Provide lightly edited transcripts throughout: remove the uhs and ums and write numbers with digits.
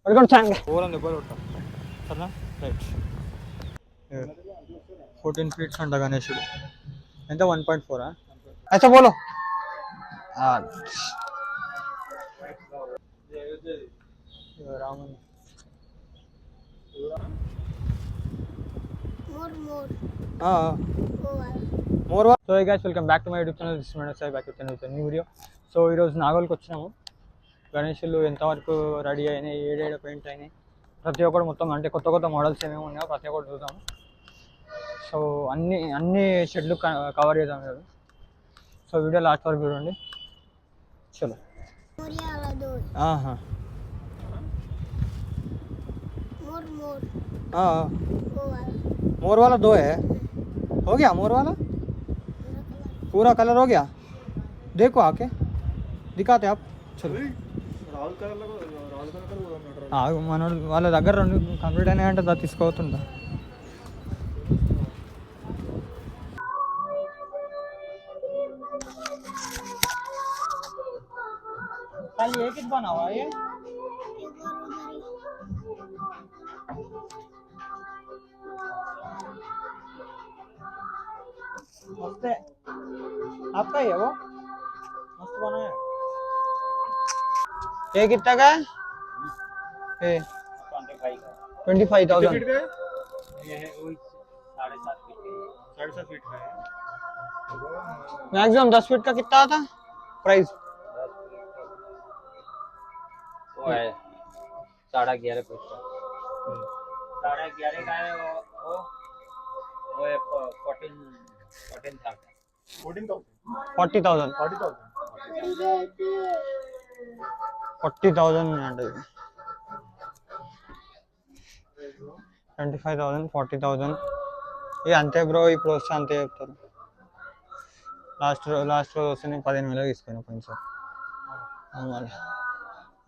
పడుకోండి చాంగ్ ఓరం దెబ్బలు కొట్టాం సరేనా రైట్ 14 ఫీట్స్ అంట గణేశుడు ఎంత 1.4 अच्छा बोलो రాముని मोर so hey guys welcome back to my YouTube channel this is my Sai back with new video. So ఈరోజు నాగోల్కి వచ్చినాము. గణేషులు ఎంతవరకు రెడీ అయినాయి, ఏడేడ పెయింట్ అయినాయి, ప్రతి ఒక్కటి మొత్తం అంటే కొత్త కొత్త మోడల్స్ ఏమేమి ఉన్నాయో ప్రతి ఒక్కటి చూద్దాము. సో అన్ని షెడ్లు కవర్ చేద్దాం కదా. సో వీడియో లాస్ట్ వరకు చూడండి. చలో मोर वाला 2 है. हो गया मोर वाला पूरा कलर हो गया. देखो आके दिखाते आप. चलो మన వాళ్ళ దగ్గర 2 కంప్లీట్ అయినాయంటే దా తీసుకోతుందా. खाली एक ही बना हुआ है. मस्त है. आपका ही है वो. मस्त बना है. ये कितना का है? 25,000. ये है वही 7.5 फीट का है. मैक्सिमम 10 फीट का कितना आता प्राइस? वो है 11.5 फीट का. 11.5 का है वो है 40,000 అంటే 25,000 40,000 ఇది అంతే బ్రో. ఇప్పుడు వస్తే అంతే చెప్తారు. లాస్ట్ రోజు వస్తే నేను 15,000 తీసుకున్నాను కొంచెం సార్.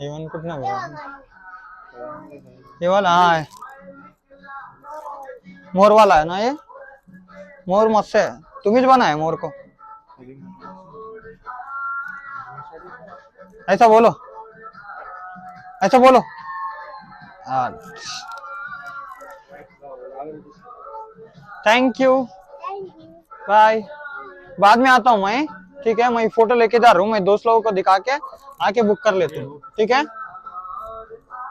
ఏమనుకుంటున్నా బ్రో ఇవాళ मोर वाला है ना ये. मोर मस्त है. तुम ही बनाए मोर को. ऐसा बोलो थैंक यू बाय. बाद में आता हूँ मैं. ठीक है मैं फोटो लेके जा रहा हूँ. मैं दोस्त लोगों को दिखा के आके बुक कर लेती हूँ. ठीक है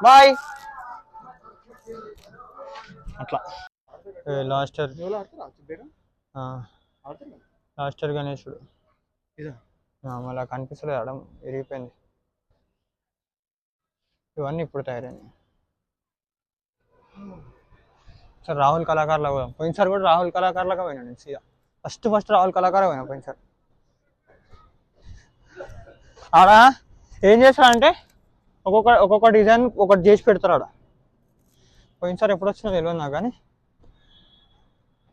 बाय. అట్లా లాస్ట్ ఇయర్ గణేశుడు మళ్ళీ కనిపిస్తలేదు. అడం విరిగిపోయింది. ఇవన్నీ ఇప్పుడు తయారైనాయి. సార్ రాహుల్ కళాకారులా పోయాం పోయినసారి కూడా. రాహుల్ కళాకారులాగా పోయినా నేను సీదా ఫస్ట్ రాహుల్ కళాకారు పోయినా పోయినసారి. ఆడ ఏం చేస్తాడంటే ఒక్కొక్క డిజైన్ ఒకటి చేసి పెడతారు ఆడ. పోయినసారి ఎప్పుడు వచ్చినా తెలియదు నాకు, కానీ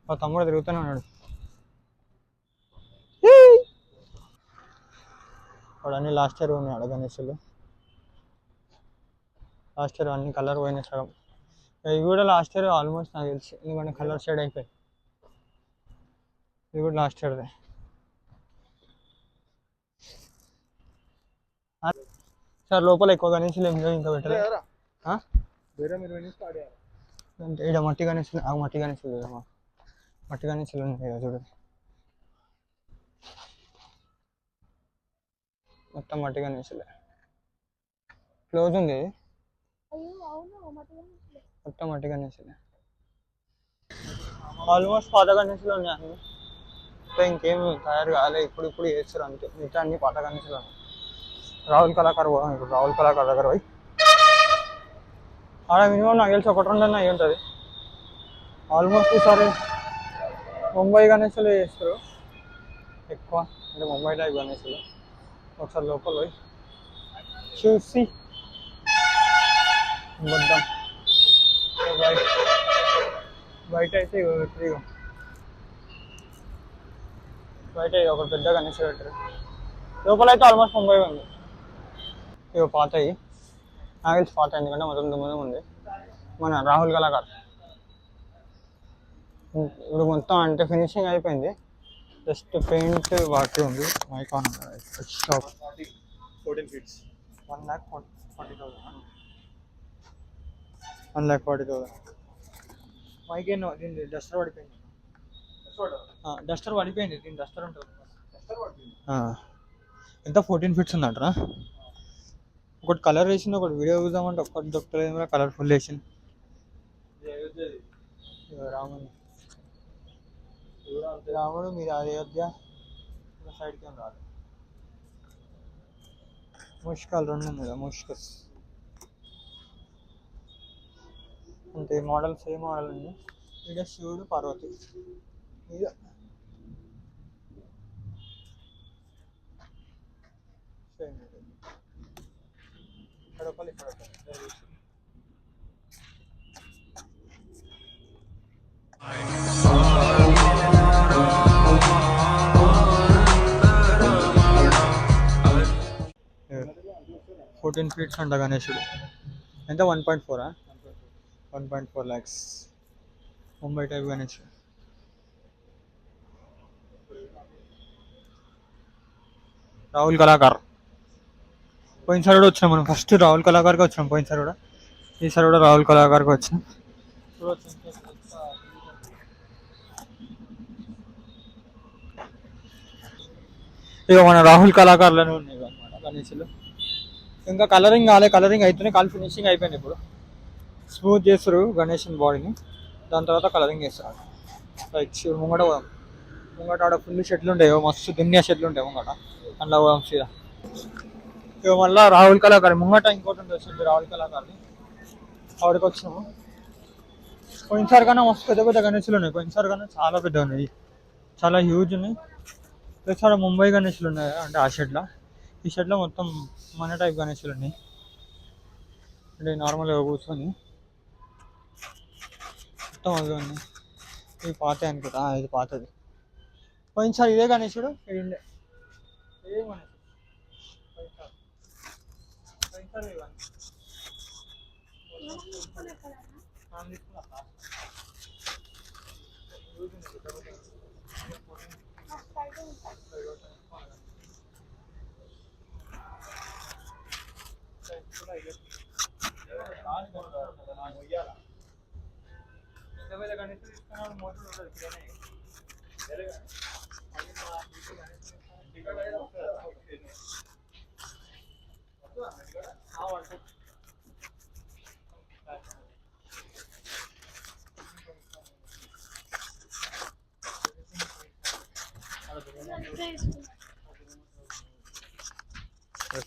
మా తమ్ముడు తిరుగుతూనే ఉన్నాడు. వాడు అన్ని లాస్ట్ ఇయర్ ఉన్నాడు గణేశులు. లాస్ట్ ఇయర్ అన్ని కలర్ పోయినాయి సగం. ఇవి కూడా లాస్ట్ ఇయర్ ఆల్మోస్ట్ నాకు తెలిసి, ఎందుకంటే కలర్ షేడ్ అయిపోయి. ఇది కూడా లాస్ట్ ఇయర్దే. సార్ లోపల ఎక్కువ గణేశులు ఇంకా పెట్టలేదు. అంటే ఇక్కడ మట్టి గణేశులు ఉన్నాయి కదా చూడండి. మొత్తం మట్టి గణేశులే. క్లోజ్ ఉంది ఇది. మొత్తం మట్టి గణేశులే. ఆల్మోస్ట్ పాత గణేశులు ఉన్నాయి. ఇంకా ఇంకేం తయారు కాలే. ఇప్పుడు చేస్తారు అంతే. మిగతా అన్ని పాత గణేశులు ఉన్నాయి. రాహుల్ కళాకారు పోదాం ఇప్పుడు. రాహుల్ కళాకారు దగ్గర పోయి ఆడ మినిమం నాకు తెలిసి 1-2 అయి ఉంటుంది. ఆల్మోస్ట్ ఈసారి ముంబై గణేశులు చేస్తారు ఎక్కువ. అంటే ముంబై టైప్ గణేశులు. ఒకసారి లోపల పోయి చూసి వద్దాం. బయట అయితే బయట ఒక పెద్ద గణేశులు పెట్టారు. లోపల అయితే ఆల్మోస్ట్ ముంబై ఉంది. ఇవి పాతయి నాకు తెలిసి పాత, ఎందుకంటే మొత్తం ముందు ఉంది. మన రాహుల్ కళాకారు ఇప్పుడు మొత్తం అంటే ఫినిషింగ్ అయిపోయింది. జస్ట్ పెయింట్ బాకీ ఉంది. మైకాన్ షాప్ 14 ఫీట్స్ 1,40,000. 1,40,000. మైక్ ఎన్నో దీని డస్టర్ పడిపోయింది. డస్టర్ పడిపోయింది, దీని డస్టర్ ఉంటుంది. ఎంత 14 ఫీట్స్ ఉందంటరా. ఒకటి కలర్ వేసింది, ఒకటి వీడియో చూద్దామంటే ఒక్కటి దొరుకుతుంది. కలర్ఫుల్ వేసింది. రాముడు మీరు అయోధ్య సైడ్కి ఏం రాదు. ముష్కల్ 2 ఉంది కదా, ముష్కస్ అంటే మోడల్ సేమ్ మోడల్ ఉంది. ఇక్కడ శివుడు పార్వతి మీద సేమ్ ఇక్కడ ఒకళ్ళు ఇక్కడ ఒకళ్ళు. 14 ఫీట్స్ అంట గణేశుడు. ఎంత 1.4? 1.4 lakhs. ముంబై టైప్ గణేశుడు. రాహుల్ కళాకార్. పోయినసారి కూడా వచ్చినాం మనం. ఫస్ట్ రాహుల్ కళాకార్కి వచ్చినాం పోయినసారి కూడా. ఈసారి కూడా రాహుల్ కళాకార్కి వచ్చినాం. ఇక మన రాహుల్ కళాకారులోనే ఉన్నాయి అన్నమాట గణేశులు. ఇంకా కలరింగ్ కాలే, కలరింగ్ అయితేనే కాల్ ఫినిషింగ్ అయిపోయింది. ఇప్పుడు స్మూత్ చేస్తారు గణేషన్ బాడీని, దాని తర్వాత కలరింగ్ చేస్తారు. లైక్ ముంగట పోదాం. ముంగట ఆడ ఫుల్ షెట్లు ఉంటాయి, మస్తు దునియా షెట్లు ఉంటాయి ముంగట. అందులో పోదాం సీదా. ఇక మళ్ళీ రాహుల్ కళాకారు ముంగట ఇంకోటి ఉంటుంది షెడ్, రాహుల్ కళాకారుని. ఆవిడకి వచ్చినాము. పోయినసారి కన్నా మస్తు పెద్ద పెద్ద గణేశులు ఉన్నాయి. పోయినసారి కన్నా చాలా పెద్ద ఉన్నాయి, చాలా హ్యూజ్ ఉన్నాయి. ప్లస్ ఆడ ముంబై గణేశులు ఉన్నాయి అంటే ఆ షెడ్లో. ఈ షెడ్లో మొత్తం మన టైప్ గణేశులు ఉన్నాయి. అంటే నార్మల్గా కూర్చొని మొత్తం అవి ఉన్నాయి. ఇది పాత అనుకుంటా, ఇది పాతది. పోయినసారి ఇదే గణేశుడు ఇది ఉండే. ఇదే గణేశుడు పోయినసారి ఇవన్నీ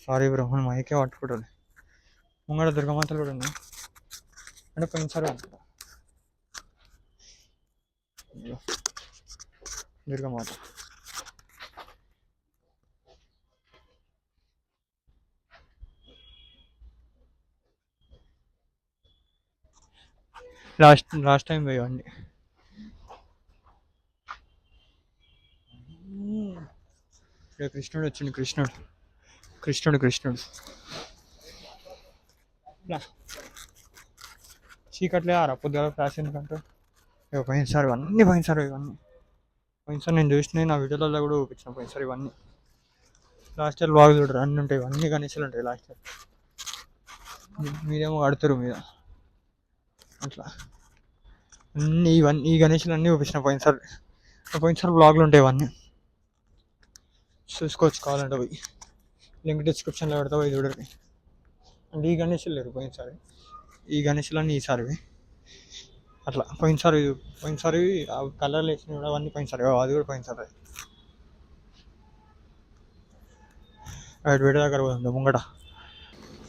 సారీ బ్రో, మనం మైకే పట్టుకుంటాను. ముంగడ దుర్గమాతలు కూడా ఉన్నాయి అంటే పోయినసారి అనుకుంటా. దుర్గమాత లాస్ట్ టైం పోయండి. ఇక్కడ కృష్ణుడు వచ్చింది. కృష్ణుడు చీకట్లే ఆరా పొద్దుగా ఫ్లాష్ ఎందుకంటే పోయినసారి ఇవన్నీ పోయినసారి నేను చూసిన నా వీడియోలలో కూడా చూపించిన. పోయినసారి ఇవన్నీ లాస్ట్ ఇయర్ బాగా చూడరు, అన్నీ ఉంటాయి. ఇవన్నీ గణేశాలు ఉంటాయి లాస్ట్ ఇయర్. మీరేమో కడుతురు మీద అట్లా అన్నీ ఈ గణేశాలు అన్నీ చూపించిన పోయినసారి బ్లాగ్లు ఉంటాయి. ఇవన్నీ చూసుకోవచ్చు కావాలంటే పోయి, లింక్ డిస్క్రిప్షన్లో పెడతా, పోయి చూడరు. అంటే ఈ గణేశాలు లేరు పోయినసారి, ఈ గణేశాలు అన్నీ ఈసారివి. అట్లా పోయినసారి కలర్లు వేసినవి కూడా అవన్నీ పోయినసారి, అది కూడా పోయినసారి. వీడి దగ్గర పోతుంది ముంగట.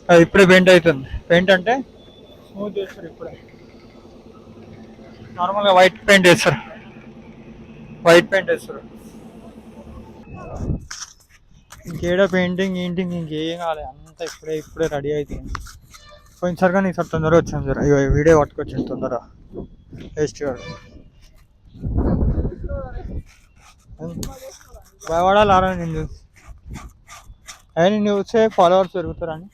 అది ఇప్పుడే పెయింట్ అవుతుంది. పెయింట్ అంటే స్మూత్ చేస్తారు ఇప్పుడే. నార్మల్గా వైట్ పెయింట్ వేస్తారు. ఇంకేడ పెయింటింగ్ ఇంకేం కావాలి, అంతా ఇప్పుడే రెడీ అవుతుంది. పోయినసారి కానీ ఈసారి తొందరగా వచ్చాను సార్. ఇక వీడియో పట్టుకొచ్చాను తొందరగా. వేస్ట్ కాదు, భయపడాలా నిన్ను చూస్తే ఫాలోవర్స్ పెరుగుతారని.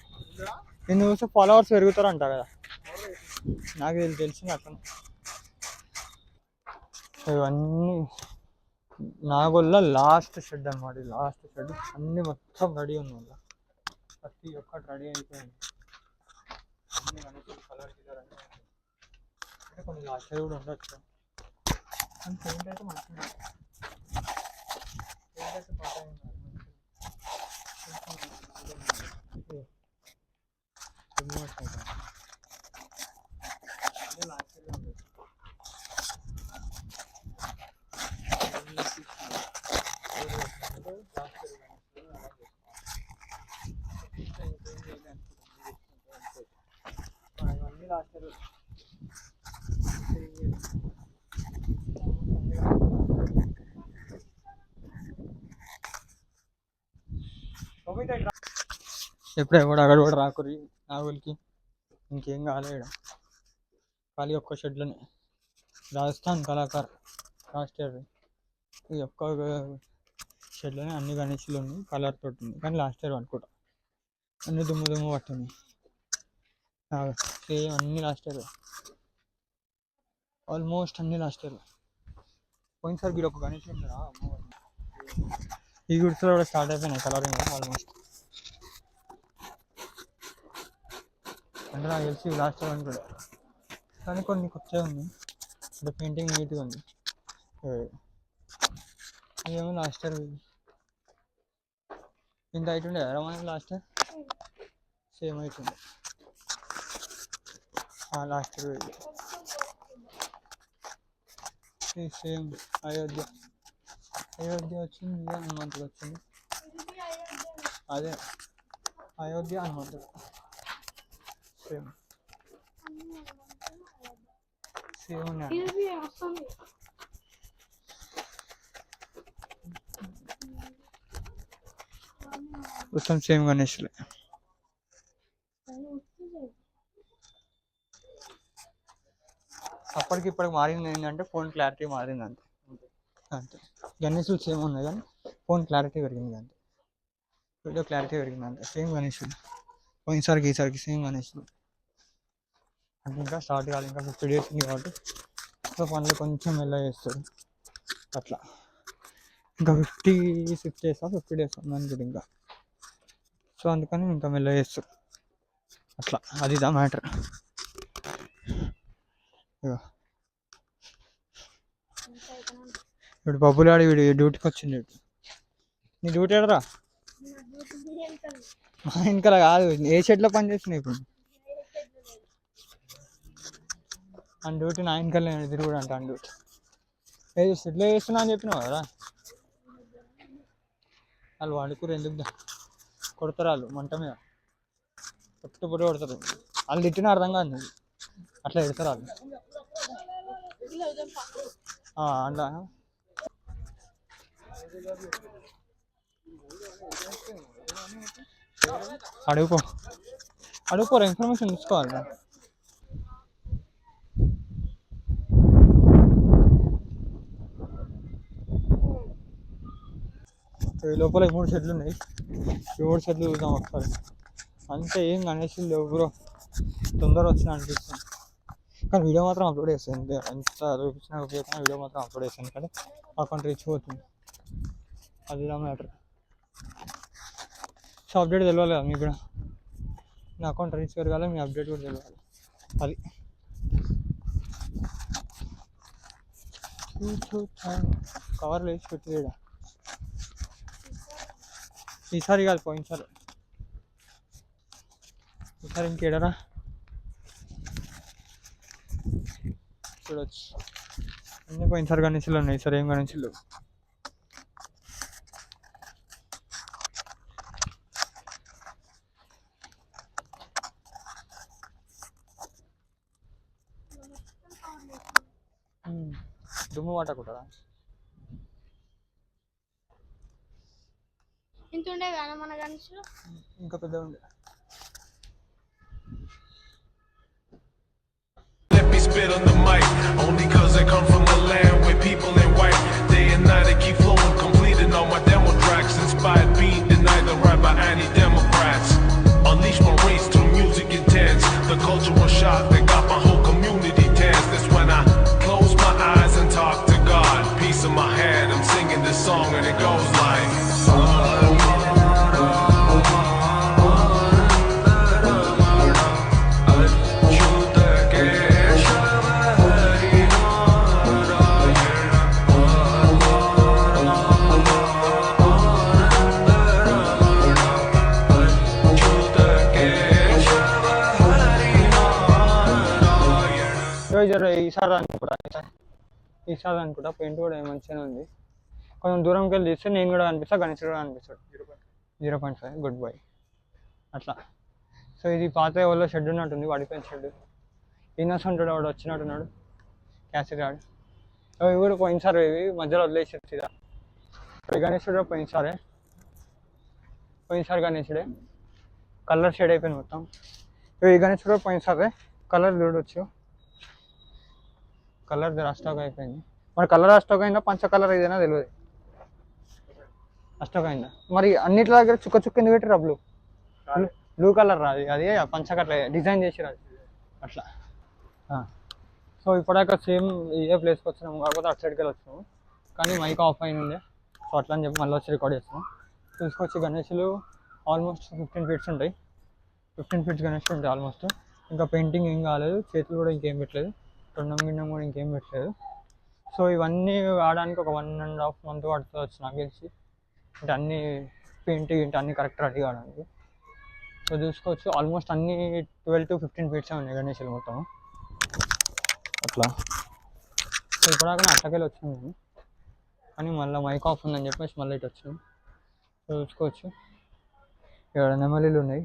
నిన్ను చూస్తే ఫాలోవర్స్ పెరుగుతారంట కదా, నాకు తెలిసింది అక్కడ. ఇవన్నీ నాగోల్లో లాస్ట్ షెడ్ అన్నమాట. లాస్ట్ షెడ్ అన్నీ మొత్తం రెడీ ఉంది. ప్రతి ఒక్కటి రెడీ అయిపోయింది. అన్ని కలర్ లాస్ట్ ఇయర్ కూడా ఉండొచ్చు కానీ పెయింట్ అయితే మంచిగా పెయింట్ అయితే పాత లాస్ట్ ఇయర్ ఉండొచ్చు లాస్ట్ ఇయర్ ఎప్పుడు ఎవడు అక్కడ కూడా రాకురి నాగులకి ఇంకేం కాలేడు ఖాళీ ఒక్క షెడ్లోనే రాజస్థాన్ కళాకార్ లాస్ట్ ఇయర్ ఈ ఒక్క షెడ్లోనే అన్ని గణేష్లు ఉన్నాయి కలర్ తోటి ఉంది కానీ లాస్ట్ ఇయర్ అనుకుంటా అన్ని దుమ్ము దుమ్ము పట్టింది సేమ్ అన్ని లాస్ట్ ఇయర్ ఆల్మోస్ట్ అన్ని లాస్ట్ ఇయర్ పోయినసారి మీరు ఒక గణేష్ ఉన్నారా ఈ గుడిసెలో కూడా స్టార్ట్ అయిపోయినాయి కలరింగ్ ఆల్మోస్ట్ అంటే నాకు తెలిసి లాస్ట్ ఇయర్ కూడా కానీ కొన్ని కొత్తగా ఉంది అంటే పెయింటింగ్ నీట్గా ఉంది ఇదేమో లాస్ట్ ఇయర్ ఇంత అవుతుండే కదా మనకి లాస్ట్ ఇయర్ సేమ్ అవుతుంది లాస్ట్ ఇయర్ సేమ్ అయోధ్య వచ్చింది హనుమంతుడు వచ్చింది అదే అయోధ్య హనుమంతుడు సేమ్ ఉన్నాయి మొత్తం సేమ్ గణేష్లే అప్పటికి ఇప్పటికి మారింది ఏంటంటే ఫోన్ క్లారిటీ మారింది అంతే అంతే గణేషులు సేమ్ ఉన్నాయి కానీ ఫోన్ క్లారిటీ పెరిగింది అంతే వీడియో క్లారిటీ పెరిగింది అంతే సేమ్ గణేషులు పోయినసారికి ఈసారికి సేమ్ గణేషులు అంటే ఇంకా స్టార్ట్ కావాలి ఇంకా 50 days ఉంది కాబట్టి సో పనులు కొంచెం మెల్ల చేస్తారు అట్లా ఇంకా 56 days 50 days ఉంది అనుకుంటే ఇంకా సో అందుకని ఇంకా మెల్ల చేస్తారు అట్లా అది దా మ్యాటర్ ఇప్పుడు బబ్బులాడి వీడు డ్యూటీకి వచ్చింది నీ డ్యూటీ ఎడరా మా వెనకాల కాదు ఏ షెడ్లో పని చేస్తున్నాయి ఇప్పుడు అని డ్యూటీ నా వెనకాల తిరుగుడు అంట అని డ్యూటీ ఏ షెడ్లో చేస్తున్నా అని చెప్పినావు కదా వాళ్ళు వాడుకూరు ఎందుకు కొడతారు వాళ్ళు మంట మీద పొట్టు కొడతారు వాళ్ళు తిట్టిన అర్థం కాదు అట్లా పెడతారు వాళ్ళు అట్లా అడుగుకోరా ఇన్ఫర్మేషన్ తీసుకోవాలి లోపల 3 షెడ్లు ఉన్నాయి 7 షెడ్లు చూద్దాం ఒకసారి అంతే ఏం గణేషులు లేవు బ్రో తొందర వచ్చినా అనిపిస్తుంది కానీ వీడియో మాత్రం అప్లోడ్ చేస్తాను ఎంత చూపించినా ఉపయోగం వీడియో మాత్రం అప్లోడ్ చేస్తాను కానీ అకౌంట్ రీచ్ పోతుంది అది నా మ్యాటర్ సో అప్డేట్ తెలియాలి కదా మీకు కూడా నా అకౌంట్ రీచ్ పెరగాలి మీ అప్డేట్ కూడా తెలియాలి అది కవర్లు వేసి పెట్టి ఈసారి కాదు పోయినసారి ఈసారి ఇంకేడరా చూడొచ్చు అన్నీ పోయినసారి గణేషులు ఉన్నాయి ఈసారి ఏం గణేషులు దుమ్ము పట్టకుంటారా ఇంత ఉండే కానీ మన గణేషులు ఇంకా పెద్ద ఉండే Spit on the mic, only cause I come from the land where people ain't white. Day and night I keep flowing, completing all my demo tracks. Inspired being denied the right by anti-democrats. Unleash my race through music intense. The cultural shock that got my whole community tense. That's when I close my eyes and talk to God. Peace in my head, I'm singing this song and it goes like జర ఈసారి అనుకుంటా paint కూడా మంచిగానే ఉంది. కొంచెం దూరంకి వెళ్ళి తీస్తే నేను కూడా కనిపిస్తా, గణేష్ కూడా కనిపిస్తాడు. 0.5 గుడ్ బాయ్ అట్లా. సో ఇది పాత ఎవరో షెడ్ ఉన్నట్టుంది, పడిపోయిన షెడ్. ఇన్నోసెంట్ వాడు వచ్చినట్టున్నాడు, క్యాసెట్ ఆడు. ఇవి కూడా పోయినసారి ఇవి మధ్యలో వదిలేసి ఇదా గణేశుడు పోయినసారి గణేశుడే కలర్ షేడ్ అయిపోయింది మొత్తం. ఈ గణేశుడు పోయినసారి కలర్ చూడవచ్చు, కలర్ అస్టాక్ అయిపోయింది. మరి కలర్ అస్టాక్ అయిందా పంచ కలర్ ఏదైనా తెలియదు, అస్టాక్ అయిందా మరి. అన్నిటి దగ్గర చుక్క చుక్క ఎందుకు పెట్టారు బ్లూ కలర్ రాదు, అది పంచ కట్ల డిజైన్ చేసి రాదు అట్లా. సో ఇప్పటిదాకా సేమ్ ఇదే ప్లేస్కి వచ్చినాము, కాకపోతే అటు సైడ్కి వెళ్ళి వచ్చినాము. కానీ మైక్ ఆఫ్ అయిన ఉండే, సో అట్లా అని చెప్పి మళ్ళీ వచ్చి రికార్డ్ చేస్తున్నాం. తీసుకొచ్చి గణేషులు ఆల్మోస్ట్ 15 ఫీట్స్ ఉంటాయి, 15 ఫీట్స్ గణేషులు ఉంటాయి ఆల్మోస్ట్. ఇంకా పెయింటింగ్ ఏం కాలేదు, చేతులు కూడా ఇంకేం పెట్టలేదు, తొండం గిన్నెం కూడా ఇంకేం పెట్టలేదు. సో ఇవన్నీ ఆడడానికి ఒక 1.5 month పడుతుంది వచ్చి నాకు తెలిసి, అంటే అన్నీ పెయింటింగ్ ఏంటి అన్నీ కరెక్ట్ రెడీ కావడానికి. సో చూసుకోవచ్చు ఆల్మోస్ట్ అన్నీ 12 to 15 ఫీట్సే ఉన్నాయి గణేషులు మొత్తం అట్లా. సో ఇప్పటిదాకా అట్లకెళ్ళి వచ్చినాం మేము, కానీ మళ్ళీ మైక్ ఆఫ్ ఉందని చెప్పేసి మళ్ళీ ఇటు వచ్చినాం. సో చూసుకోవచ్చు ఇక్కడ నెమలీలు ఉన్నాయి.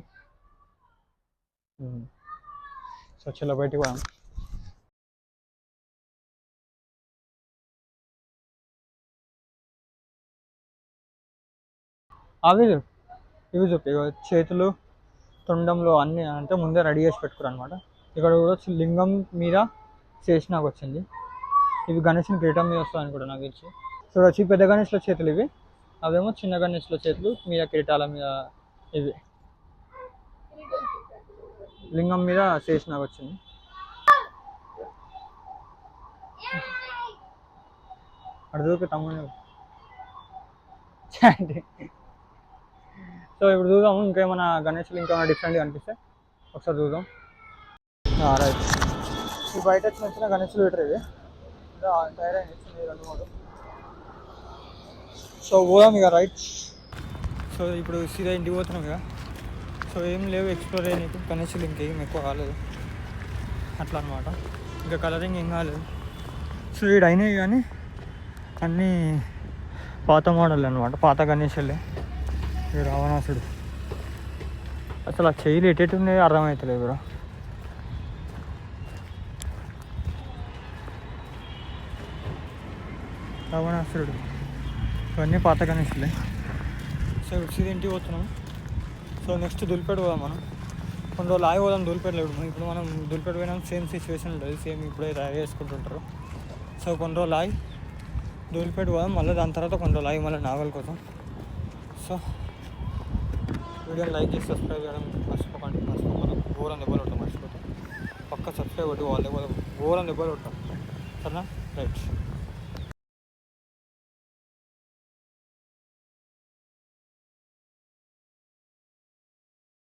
సో చలో బయటికి పోదాం. అవి ఇవి చూపి చేతులు తొండంలో అన్నీ అంటే ముందే రెడీ చేసి పెట్టుకోరు అనమాట. ఇక్కడ కూడా లింగం మీద చేసినాకు వచ్చింది, ఇవి గణేషుని పీఠం మీద వస్తుంది అనుకుంటా నాకు తెలిసి. సో వచ్చి పెద్ద గణేష్ల చేతులు ఇవి, అవేమో చిన్న గణేష్ల చేతులు మీద కిరీటాల మీద, ఇవి లింగం మీద చేసినాకు వచ్చింది. అటు చూపి తమ్ముడు. సో ఇప్పుడు చూద్దాము ఇంకేమైనా గణేష్లు ఇంకేమైనా డిఫరెంట్గా అనిపిస్తే ఒకసారి చూద్దాం. రైట్, ఈ బయట వచ్చిన గణేష్లు పెట్టరు ఇవి తయారైంది 2-3. సో పోదాం ఇక రైట్. సో ఇప్పుడు సీదా ఇంటికి పోతున్నాం ఇక. సో ఏం లేవు ఎక్స్ప్లోర్ అయ్యానికి, గణేష్లు ఇంకేం ఎక్కువ కాలేదు అట్లా అనమాట. ఇంకా కలరింగ్ ఏం కాలేదు. సో ఇక్కడ అయినాయి కానీ అన్నీ పాత మోడల్ అనమాట, పాత గణేషులే. ఈ రావణాసుడు అసలు ఆ చెయ్యిలు ఎటెటు ఉన్నాయో అర్థమవుతలేదు బ్రో. రావణాసురుడు ఇవన్నీ పాత గణేషులే. సో ఇప్పుడు సీదా ఇంటికి పోతున్నాం. సో నెక్స్ట్ దులిపేట పోదాం మనం. కొన్ని రోజులు ఆగి పోదాం దులిపేటలో. ఇప్పుడు మనం దులిపేట పోయినాం సేమ్ సిచ్యువేషన్ ఉంటుంది, సేమ్ ఇప్పుడే తయారు చేసుకుంటుంటారు. సో కొన్ని రోజులు ఆగి దులిపేట పోదాం, మళ్ళీ దాని తర్వాత కొన్ని రోజులు ఆగి మళ్ళీ నాగల్ కోసం. సో వీడియోని లైక్ చేసి సబ్స్క్రైబ్ చేయడం మర్చిపోకండి. ఘోరం దెబ్బలు ఉంటాం, మర్చిపోతాం. పక్క సబ్స్క్రైబ్ కొట్టి వాళ్ళు ఘోరం దెబ్బలు ఉంటాం. సరేనా రైట్.